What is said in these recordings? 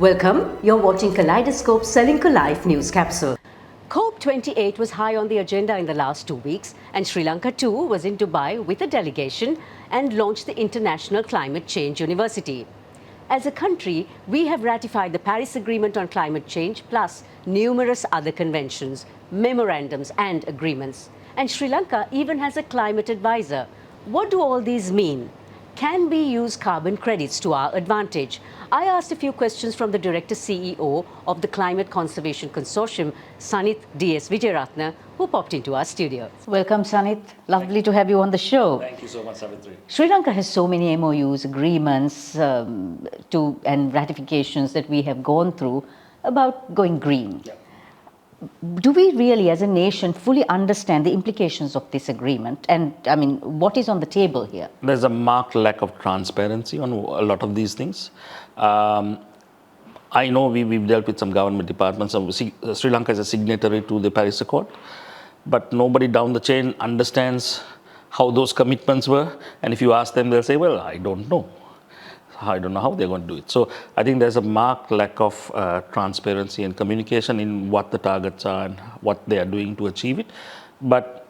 Welcome, you're watching Kaleidoscope Sri Lanka Live News Capsule. COP28 was high on the agenda in the last 2 weeks, and Sri Lanka too was in Dubai with a delegation and launched the International Climate Change University. As a country, we have ratified the Paris Agreement on Climate Change plus numerous other conventions, memorandums and agreements. And Sri Lanka even has a climate advisor. What do all these mean? Can we use carbon credits to our advantage? I asked a few questions from the Director CEO of the Climate Conservation Consortium, Sanith Wijeyeratne, who popped into our studio. Welcome, Sanith. Lovely to have you on the show. Thank you so much, Savithri. Sri Lanka has so many MOUs, agreements and ratifications that we have gone through about going green. Yeah. Do we really, as a nation, fully understand the implications of this agreement? And, I mean, what is on the table here? There's a marked lack of transparency on a lot of these things. I know we've dealt with some government departments. Sri Lanka is a signatory to the Paris Accord, but nobody down the chain understands how those commitments were. And if you ask them, they'll say, well, I don't know. I don't know how they're going to do it. So I think there's a marked lack of transparency and communication in what the targets are and what they are doing to achieve it. But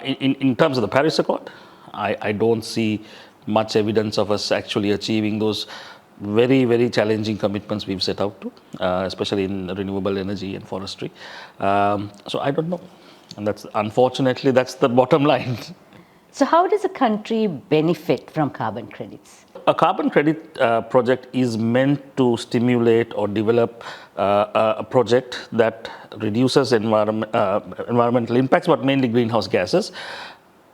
in terms of the Paris Accord, I don't see much evidence of us actually achieving those very, very challenging commitments we've set out to, especially in renewable energy and forestry. So I don't know. And unfortunately, that's the bottom line. So how does a country benefit from carbon credits? A carbon credit project is meant to stimulate or develop a project that reduces environmental impacts, but mainly greenhouse gases.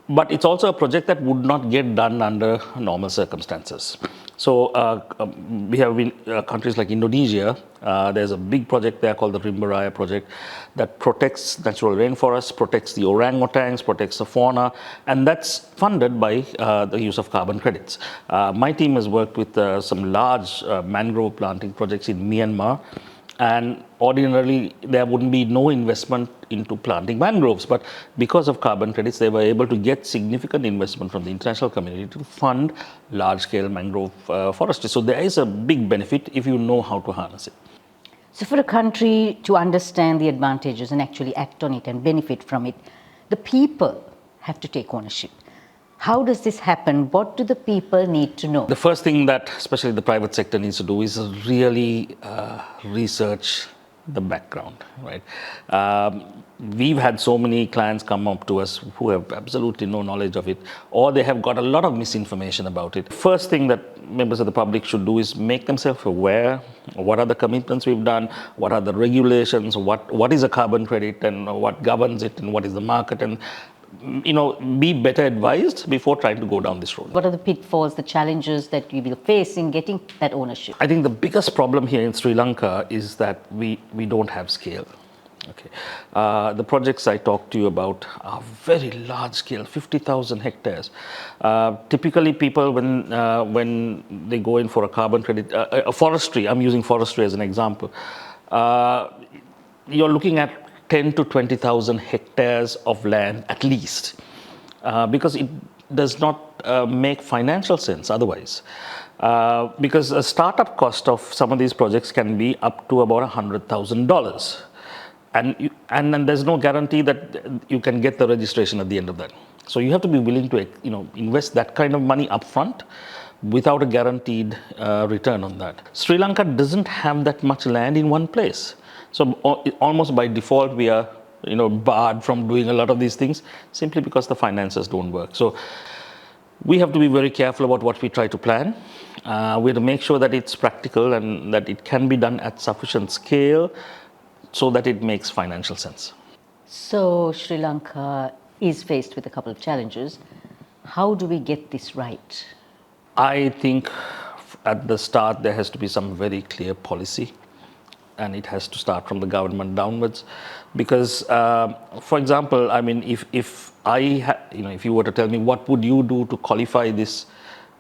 But it's also a project that would not get done under normal circumstances. So we have been countries like Indonesia. There's a big project there called the Rimbaraya project that protects natural rainforests, protects the orangutans, protects the fauna, and that's funded by the use of carbon credits. My team has worked with some large mangrove planting projects in Myanmar, and ordinarily there wouldn't be no investment into planting mangroves, but because of carbon credits, they were able to get significant investment from the international community to fund large-scale mangrove forestry. So there is a big benefit if you know how to harness it. So for a country to understand the advantages and actually act on it and benefit from it, the people have to take ownership. How does this happen? What do the people need to know? The first thing that especially the private sector needs to do is really research the background, right? We've had so many clients come up to us who have absolutely no knowledge of it, or they have got a lot of misinformation about it. First thing that members of the public should do is make themselves aware of what are the commitments we've done, what are the regulations, what is a carbon credit and what governs it and what is the market, and be better advised before trying to go down this road. What are the pitfalls, the challenges that you will face in getting that ownership? I think the biggest problem here in Sri Lanka is that we don't have scale. Okay, the projects I talked to you about are very large scale, 50,000 hectares. Typically, people when they go in for a carbon credit, forestry. I'm using forestry as an example. You're looking at 10 to 20,000 hectares of land at least, because it does not make financial sense otherwise. Because a startup cost of some of these projects can be up to about $100,000. And there's no guarantee that you can get the registration at the end of that. So you have to be willing to invest that kind of money upfront without a guaranteed return on that. Sri Lanka doesn't have that much land in one place. So almost by default, we are barred from doing a lot of these things simply because the finances don't work. So we have to be very careful about what we try to plan. We have to make sure that it's practical and that it can be done at sufficient scale so that it makes financial sense. So Sri Lanka is faced with a couple of challenges. How do we get this right? I think at the start there has to be some very clear policy, and it has to start from the government downwards. Because, for example, I mean, if you were to tell me what would you do to qualify this,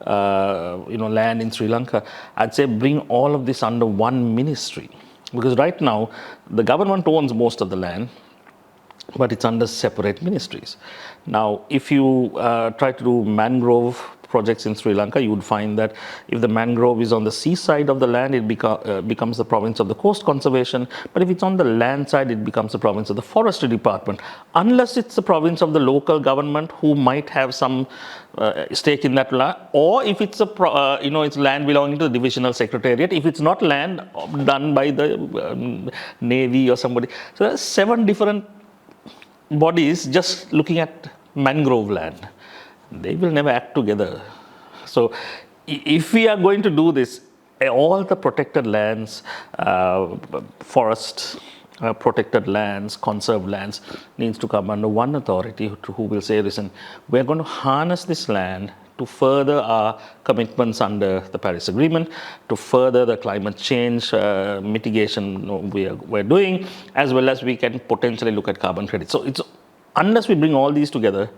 land in Sri Lanka, I'd say bring all of this under one ministry. Because right now, the government owns most of the land, but it's under separate ministries. Now, if you try to do mangrove projects in Sri Lanka, you would find that if the mangrove is on the seaside of the land, it becomes the province of the Coast Conservation. But if it's on the land side, it becomes the province of the Forestry Department, unless it's the province of the local government who might have some stake in that land, or if it's it's land belonging to the divisional secretariat. If it's not land done by the Navy or somebody. So there are 7 different bodies just looking at mangrove land. They will never act together. So if we are going to do this, all the protected lands, forests, protected lands, conserved lands, needs to come under one authority who will say, listen, we're going to harness this land to further our commitments under the Paris Agreement, to further the climate change mitigation we're doing, as well as we can potentially look at carbon credits. So it's unless we bring all these together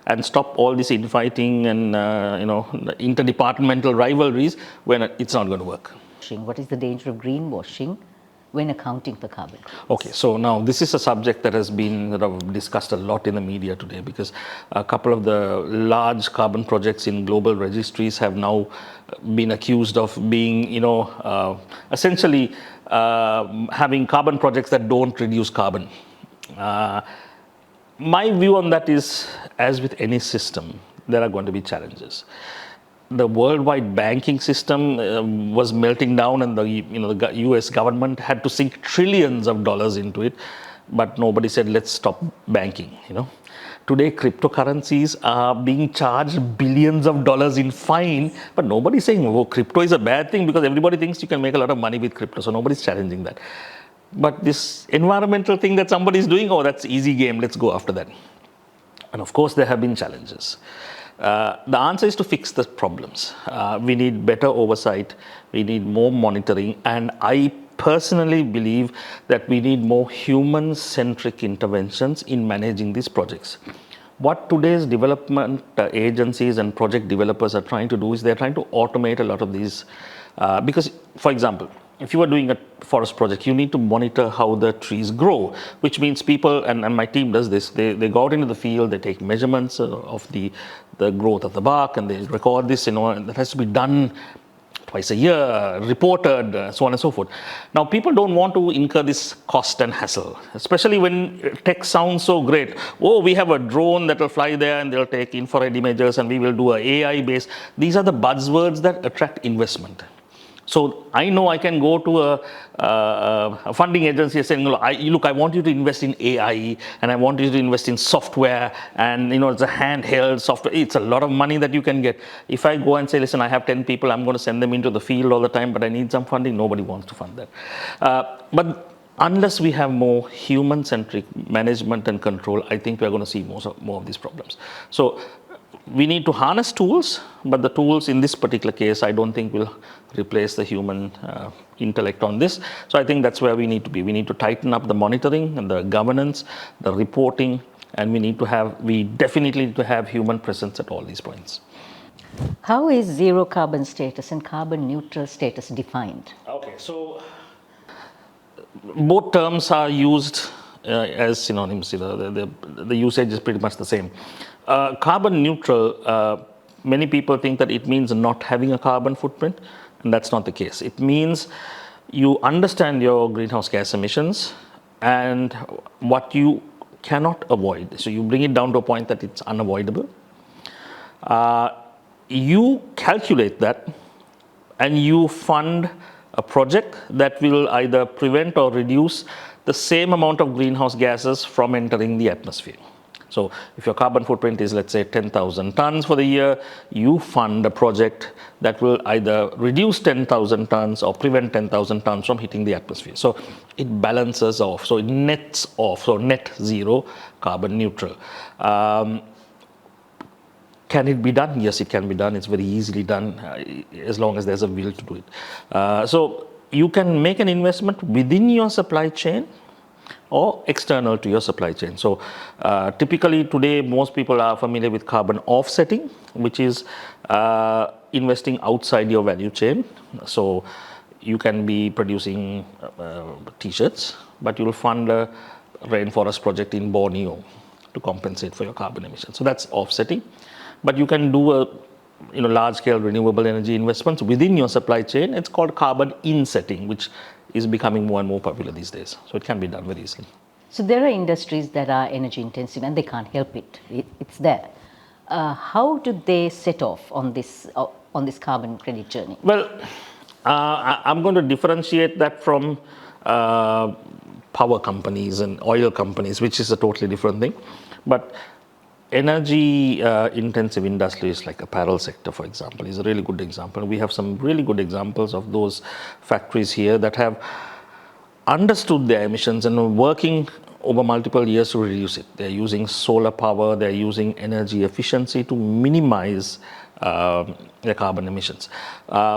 and stop all this infighting and interdepartmental rivalries, it's not going to work. What is the danger of greenwashing when accounting for carbon? Okay, so now this is a subject that has been discussed a lot in the media today, because a couple of the large carbon projects in global registries have now been accused of being, essentially having carbon projects that don't reduce carbon. My view on that is, as with any system, there are going to be challenges. The worldwide banking system was melting down, and the US government had to sink trillions of dollars into it, but nobody said, let's stop banking. Today, cryptocurrencies are being charged billions of dollars in fine, but nobody's saying, oh, crypto is a bad thing, because everybody thinks you can make a lot of money with crypto, so nobody's challenging that. But this environmental thing that somebody's doing, oh, that's easy game, let's go after that. And of course, there have been challenges. The answer is to fix the problems. We need better oversight, we need more monitoring, and I personally believe that we need more human-centric interventions in managing these projects. What today's development agencies and project developers are trying to do is they're trying to automate a lot of these. Because, for example, if you are doing a forest project, you need to monitor how the trees grow, which means people, and my team does this, they go out into the field, they take measurements of the growth of the bark, and they record this, and that has to be done twice a year, reported, so on and so forth. Now, people don't want to incur this cost and hassle, especially when tech sounds so great. Oh, we have a drone that will fly there and they'll take infrared images and we will do an AI based. These are the buzzwords that attract investment. So I know I can go to a funding agency and say, look, I want you to invest in AI, and I want you to invest in software, and it's a handheld software. It's a lot of money that you can get. If I go and say, listen, I have 10 people, I'm going to send them into the field all the time, but I need some funding, nobody wants to fund that. But unless we have more human-centric management and control, I think we're going to see more of these problems. So we need to harness tools, but the tools in this particular case, I don't think will replace the human intellect on this. So I think that's where we need to be. We need to tighten up the monitoring and the governance, the reporting, and we definitely need to have human presence at all these points. How is zero carbon status and carbon neutral status defined? Okay, so both terms are used as synonyms. The usage is pretty much the same. Carbon neutral, many people think that it means not having a carbon footprint, and that's not the case. It means you understand your greenhouse gas emissions and what you cannot avoid. So you bring it down to a point that it's unavoidable. You calculate that and you fund a project that will either prevent or reduce the same amount of greenhouse gases from entering the atmosphere. So if your carbon footprint is, let's say, 10,000 tons for the year, you fund a project that will either reduce 10,000 tons or prevent 10,000 tons from hitting the atmosphere. So it balances off, so it nets off, so net zero, carbon neutral. Can it be done? Yes, it can be done. It's very easily done as long as there's a will to do it. So you can make an investment within your supply chain or external to your supply chain. So typically today, most people are familiar with carbon offsetting, which is investing outside your value chain. So you can be producing t-shirts, but you'll fund a rainforest project in Borneo to compensate for your carbon emissions. So that's offsetting. But you can do a large-scale renewable energy investments within your supply chain. It's called carbon insetting, which is becoming more and more popular these days. So it can be done very easily. So there are industries that are energy intensive and they can't help it. It's there. How do they set off on this carbon credit journey? Well, I'm going to differentiate that from power companies and oil companies, which is a totally different thing. But energy intensive industries like apparel sector, for example, is a really good example. We have some really good examples of those factories here that have understood their emissions and are working over multiple years to reduce it. They're using solar power, they're using energy efficiency to minimize their carbon emissions.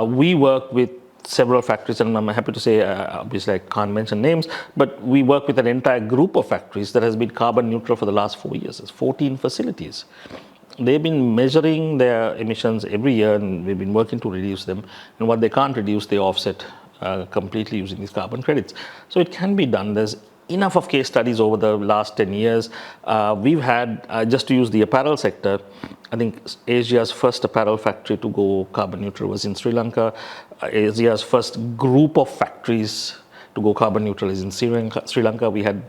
We work with several factories, and I'm happy to say, obviously I can't mention names, but we work with an entire group of factories that has been carbon neutral for the last 4 years. It's 14 facilities. They've been measuring their emissions every year, and we've been working to reduce them. And what they can't reduce, they offset completely using these carbon credits. So it can be done. There's enough of case studies over the last 10 years. We've had, just to use the apparel sector, I think Asia's first apparel factory to go carbon neutral was in Sri Lanka. Asia's first group of factories to go carbon neutral is in Sri Lanka. We had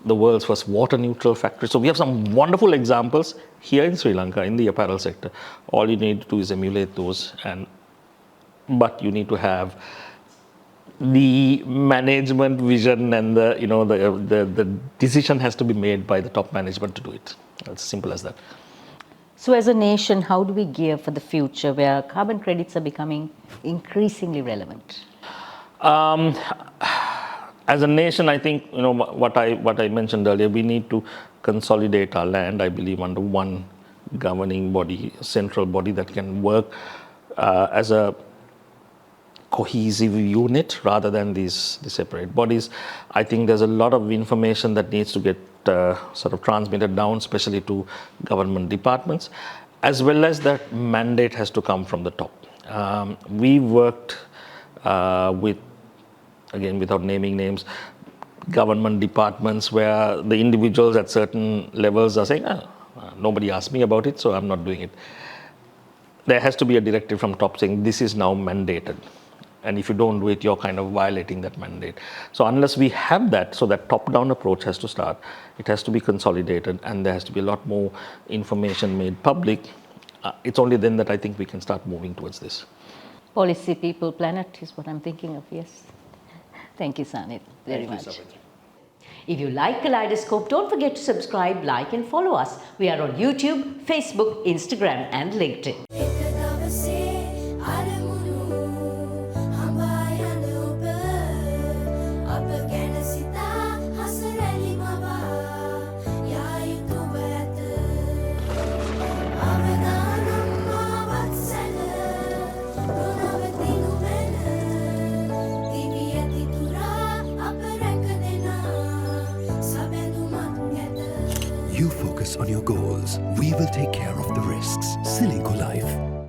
the world's first water neutral factory. So we have some wonderful examples here in Sri Lanka in the apparel sector. All you need to do is emulate those, but you need to have the management vision, and the decision has to be made by the top management to do it. It's as simple as that. So as a nation, how do we gear for the future where carbon credits are becoming increasingly relevant? As a nation, I think what I mentioned earlier, we need to consolidate our land, I believe, under one governing body, central body that can work as a cohesive unit rather than these separate bodies. I think there's a lot of information that needs to get sort of transmitted down, especially to government departments, as well as that mandate has to come from the top. We worked with, again, without naming names, government departments where the individuals at certain levels are saying, nobody asked me about it, so I'm not doing it. There has to be a directive from top saying this is now mandated. And if you don't do it, you're kind of violating that mandate. So unless we have that, so that top-down approach has to start, it has to be consolidated, and there has to be a lot more information made public. It's only then that I think we can start moving towards this. Policy, people, planet is what I'm thinking of, yes. Thank you, Sanith, very much. Thank you, Savithri. If you like Kaleidoscope, don't forget to subscribe, like and follow us. We are on YouTube, Facebook, Instagram and LinkedIn. You focus on your goals. We will take care of the risks. Sri Lanka Life.